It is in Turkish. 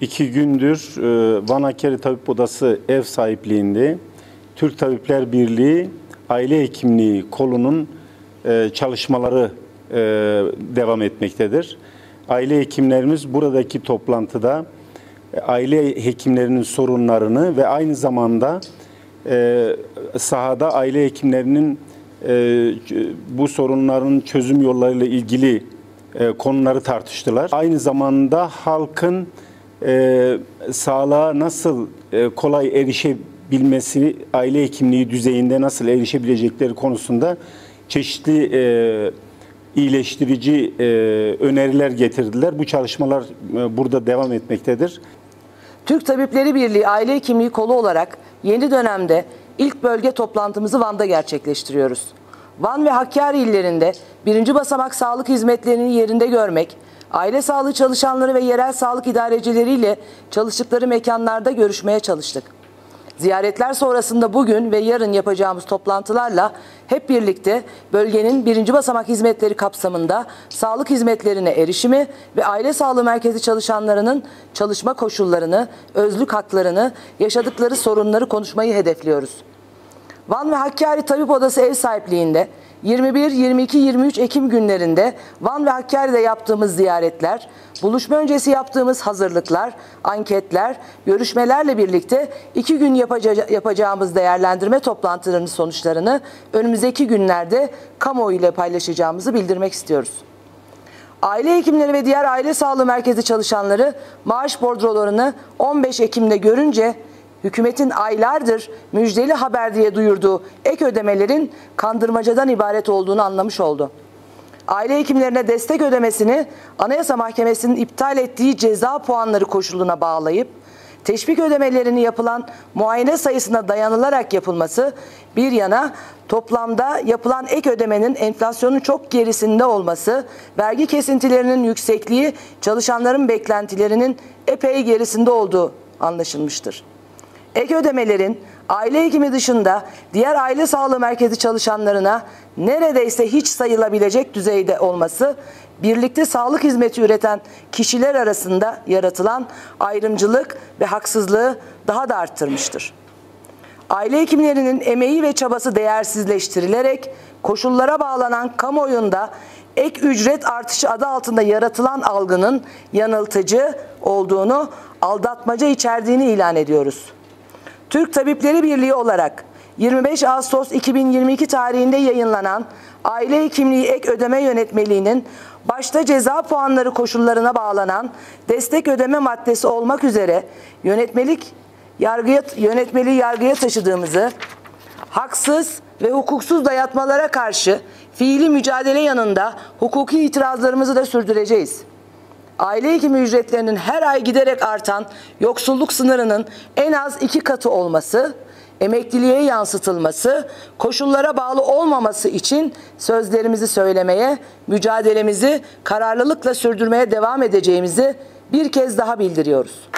2 gündür Van Hakkari Tabip Odası ev sahipliğinde Türk Tabipler Birliği Aile Hekimliği kolunun çalışmaları devam etmektedir. Aile hekimlerimiz buradaki toplantıda aile hekimlerinin sorunlarını ve aynı zamanda sahada aile hekimlerinin bu sorunların çözüm yollarıyla ilgili konuları tartıştılar. Aynı zamanda halkın sağlığa nasıl kolay erişebilmesi, aile hekimliği düzeyinde nasıl erişebilecekleri konusunda çeşitli iyileştirici öneriler getirdiler. Bu çalışmalar burada devam etmektedir. Türk Tabipleri Birliği Aile Hekimliği Kolu olarak yeni dönemde ilk bölge toplantımızı Van'da gerçekleştiriyoruz. Van ve Hakkari illerinde birinci basamak sağlık hizmetlerini yerinde görmek, aile sağlığı çalışanları ve yerel sağlık idarecileriyle çalıştıkları mekanlarda görüşmeye çalıştık. Ziyaretler sonrasında bugün ve yarın yapacağımız toplantılarla hep birlikte bölgenin birinci basamak hizmetleri kapsamında sağlık hizmetlerine erişimi ve aile sağlığı merkezi çalışanlarının çalışma koşullarını, özlük haklarını, yaşadıkları sorunları konuşmayı hedefliyoruz. Van ve Hakkari Tabip Odası ev sahipliğinde 21, 22, 23 Ekim günlerinde Van ve Hakkari'de yaptığımız ziyaretler, buluşma öncesi yaptığımız hazırlıklar, anketler, görüşmelerle birlikte 2 gün yapacağımız değerlendirme toplantılarının sonuçlarını önümüzdeki günlerde kamuoyu ile paylaşacağımızı bildirmek istiyoruz. Aile hekimleri ve diğer aile sağlığı merkezi çalışanları maaş bordrolarını 15 Ekim'de görünce hükümetin aylardır müjdeli haber diye duyurduğu ek ödemelerin kandırmacadan ibaret olduğunu anlamış oldu. Aile hekimlerine destek ödemesini Anayasa Mahkemesi'nin iptal ettiği ceza puanları koşuluna bağlayıp teşvik ödemelerini yapılan muayene sayısına dayanılarak yapılması bir yana toplamda yapılan ek ödemenin enflasyonun çok gerisinde olması, vergi kesintilerinin yüksekliği çalışanların beklentilerinin epey gerisinde olduğu anlaşılmıştır. Ek ödemelerin aile hekimi dışında diğer aile sağlığı merkezi çalışanlarına neredeyse hiç sayılabilecek düzeyde olması, birlikte sağlık hizmeti üreten kişiler arasında yaratılan ayrımcılık ve haksızlığı daha da arttırmıştır. Aile hekimlerinin emeği ve çabası değersizleştirilerek koşullara bağlanan kamuoyunda ek ücret artışı adı altında yaratılan algının yanıltıcı olduğunu, aldatmaca içerdiğini ilan ediyoruz. Türk Tabipleri Birliği olarak 25 Ağustos 2022 tarihinde yayınlanan Aile Hekimliği Ek Ödeme Yönetmeliğinin başta ceza puanları koşullarına bağlanan destek ödeme maddesi olmak üzere yönetmeliği yargıya taşıdığımızı, haksız ve hukuksuz dayatmalara karşı fiili mücadele yanında hukuki itirazlarımızı da sürdüreceğiz. Aile hekimi ücretlerinin her ay giderek artan yoksulluk sınırının en az 2 katı olması, emekliliğe yansıtılması, koşullara bağlı olmaması için sözlerimizi söylemeye, mücadelemizi kararlılıkla sürdürmeye devam edeceğimizi bir kez daha bildiriyoruz.